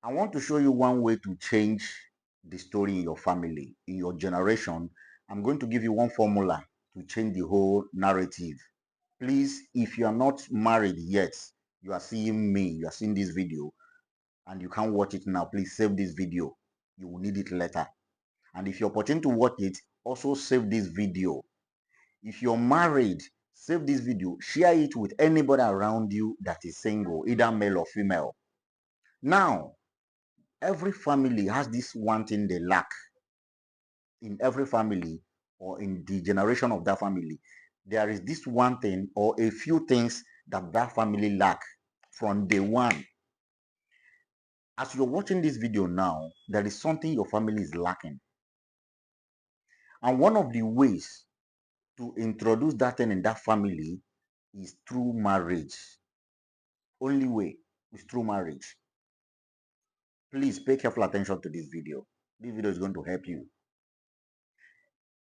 I want to show you one way to change the story in your family, in your generation. I'm going to give you one formula to change the whole narrative. Please, if you are not married yet, you are seeing me, you are seeing this video, and you can't watch it now, please save this video. You will need it later. And if you're opportunity to watch it, also save this video. If you're married, save this video, share it with anybody around you that is single, either male or female. Now, every family has this one thing they lack. In every family or in the generation of that family, there is this one thing or a few things that that family lack from day one. As you're watching this video now, there is something your family is lacking. And one of the ways to introduce that thing in that family is through marriage. Only way is through marriage. Please pay careful attention to this video. This video is going to help you.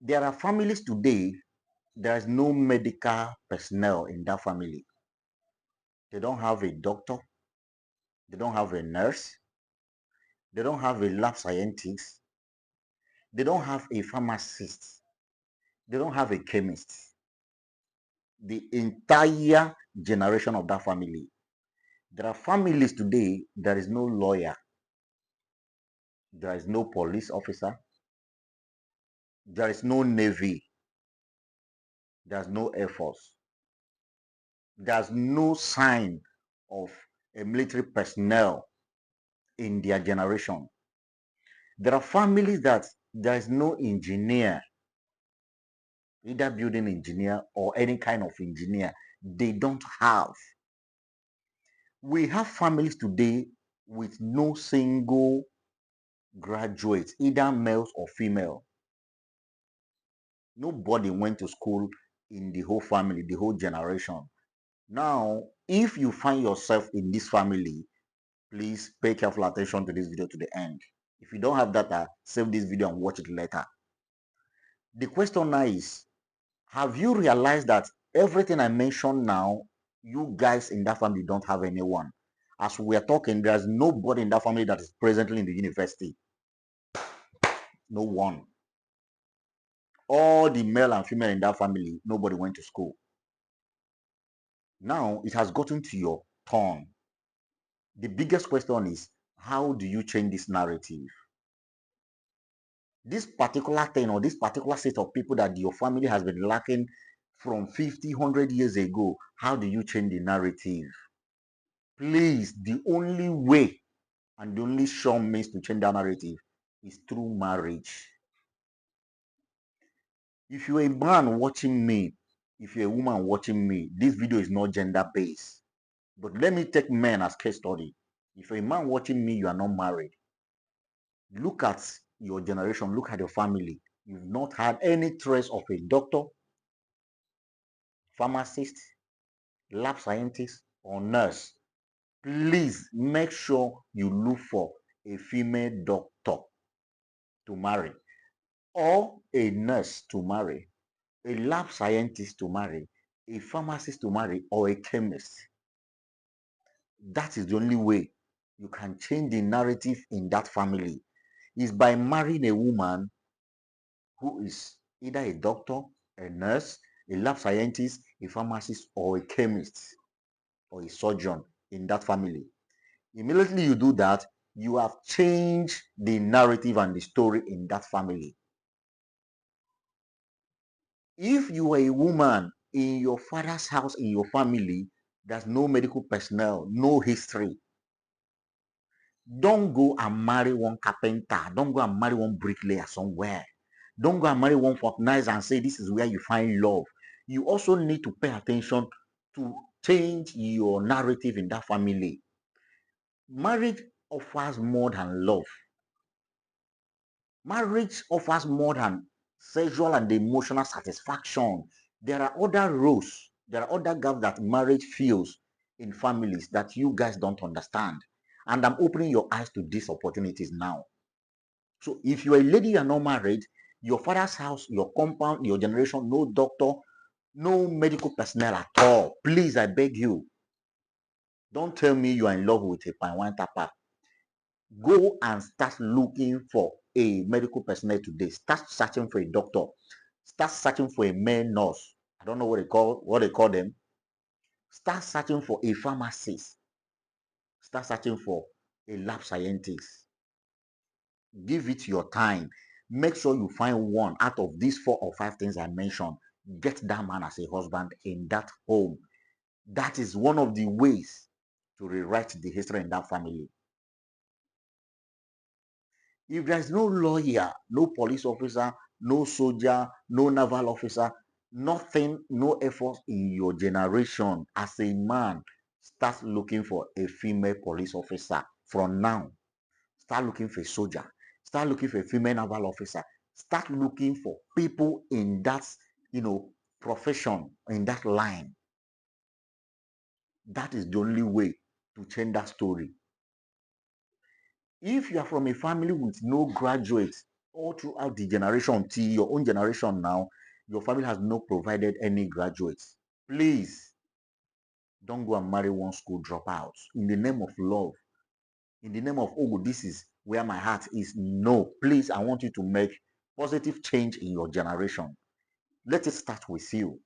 There are families today, there is no medical personnel in that family. They don't have a doctor. They don't have a nurse. They don't have a lab scientist. They don't have a pharmacist. They don't have a chemist. The entire generation of that family. There are families today, there is no lawyer. There is no police officer. There is no navy. There's no air force. There's no sign of a military personnel in their generation. There are families that there is no engineer, either building engineer or any kind of engineer. They don't have. We have families today with no single graduate, either males or female. Nobody went to school in the whole family, the whole generation. Now, if you find yourself in this family, please pay careful attention to this video to the end. If you don't have data, save this video and watch it later. The question now is, have you realized that everything I mentioned now, you guys in that family don't have anyone? As we are talking, there's nobody in that family that is presently in the university. No one. All the male and female in that family, nobody went to school. Now it has gotten to your turn. The biggest question is, how do you change this narrative? This particular thing or this particular set of people that your family has been lacking from 50, 100 years ago, how do you change the narrative? Please, the only way and the only sure means to change that narrative is through marriage. If you're a man watching me, if you're a woman watching me, this video is not gender based. But let me take men as case study. If you're a man watching me, you are not married. Look at your generation, look at your family. You've not had any trace of a doctor, pharmacist, lab scientist, or nurse. Please make sure you look for a female doctor to marry, or a nurse to marry, a lab scientist to marry, a pharmacist to marry, or a chemist. That is the only way you can change the narrative in that family, is by marrying a woman who is either a doctor, a nurse, a lab scientist, a pharmacist, or a chemist, or a surgeon in that family. Immediately you do that, you have changed the narrative and the story in that family. If you are a woman in your father's house, in your family, there's no medical personnel, no history. Don't go and marry one carpenter. Don't go and marry one bricklayer somewhere. Don't go and marry one fortnight and say this is where you find love. You also need to pay attention to change your narrative in that family. Marriage offers more than love. Marriage offers more than sexual and emotional satisfaction. There are other roles, there are other gaps that marriage fills in families that you guys don't understand. And I'm opening your eyes to these opportunities now. So if you're a lady, you're not married, your father's house, your compound, your generation, no doctor, no medical personnel at all. Please, I beg you, don't tell me you are in love with a pine wine tapper. Go and start looking for a medical personnel today. Start searching for a doctor. Start searching for a male nurse. I don't know what they call them. Start searching for a pharmacist. Start searching for a lab scientist. Give it your time. Make sure you find one out of these 4 or 5 things I mentioned. Get that man as a husband in that home. That is one of the ways to rewrite the history in that family. If there's no lawyer, no police officer, no soldier, no naval officer, nothing, no effort in your generation as a man, start looking for a female police officer from now. Start looking for a soldier. Start looking for a female naval officer. Start looking for people in that, profession, in that line. That is the only way to change that story. If you are from a family with no graduates all throughout the generation till your own generation now, your family has not provided any graduates, please don't go and marry one school dropout in the name of love, in the name of, oh, this is where my heart is. No, please, I want you to make positive change in your generation. Let it start with you.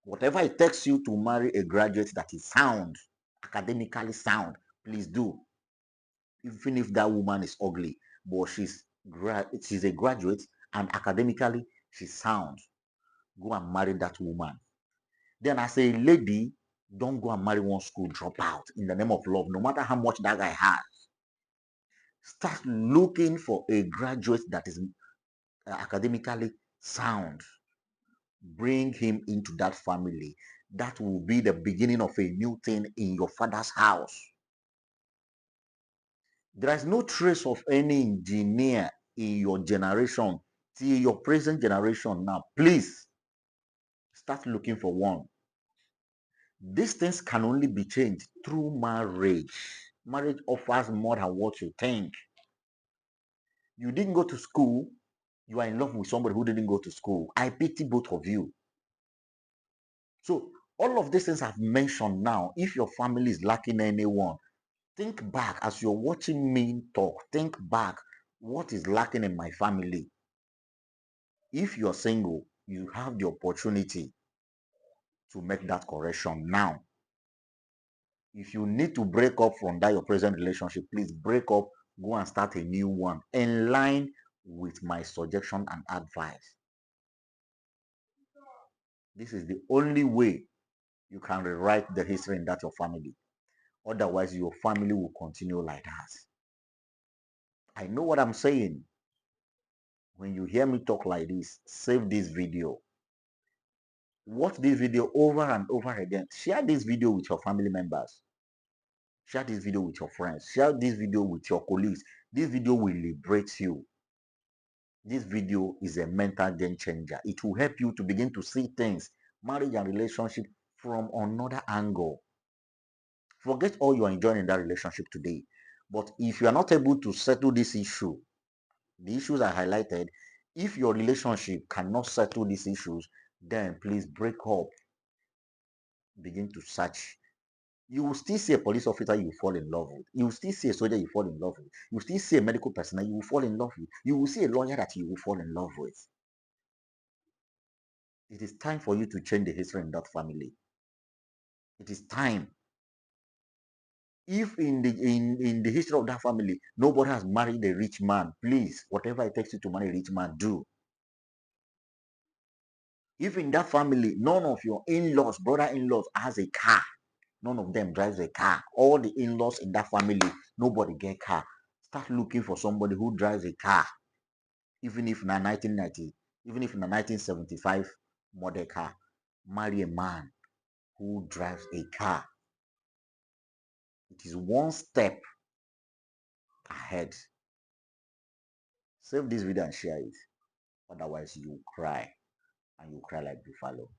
Whatever it takes you to marry a graduate that is sound, academically sound, please do. Even if that woman is ugly, but she's a graduate and academically she's sound, go and marry that woman. Then as a lady, don't go and marry one school dropout in the name of love, no matter how much that guy has. Start looking for a graduate that is academically sound. Bring him into that family. That will be the beginning of a new thing in your father's house. There is no trace of any engineer in your generation till your present generation now. Please start looking for one. These things can only be changed through marriage. Marriage offers more than what you think. You didn't go to school, you are in love with somebody who didn't go to school. I pity both of you. So, all of these things I've mentioned now, if your family is lacking anyone, think back as you're watching me talk. Think back, what is lacking in my family? If you're single, you have the opportunity to make that correction now. If you need to break up from that your present relationship, please break up, go and start a new one in line with my suggestion and advice. This is the only way you can rewrite the history in that your family. Otherwise, your family will continue like that. I know what I'm saying. When you hear me talk like this, save this video. Watch this video over and over again. Share this video with your family members. Share this video with your friends. Share this video with your colleagues. This video will liberate you. This video is a mental game changer. It will help you to begin to see things, marriage and relationship, from another angle. Forget all you are enjoying in that relationship today. But if you are not able to settle this issue, the issues I highlighted, if your relationship cannot settle these issues, then please break up. Begin to search. You will still see a police officer you fall in love with. You will still see a soldier you fall in love with. You will still see a medical personnel you will fall in love with. You will see a lawyer that you will fall in love with. It is time for you to change the history in that family. It is time. If in the history of that family, nobody has married a rich man, please, whatever it takes you to marry a rich man, do. If in that family, none of your in-laws, brother-in-laws has a car, none of them drives a car. All the in-laws in that family, nobody get car. Start looking for somebody who drives a car, even if in 1990, even if in a 1975 model car. Marry a man who drives a car. It is one step ahead. Save this video and share it. Otherwise, you cry, and you cry like buffalo.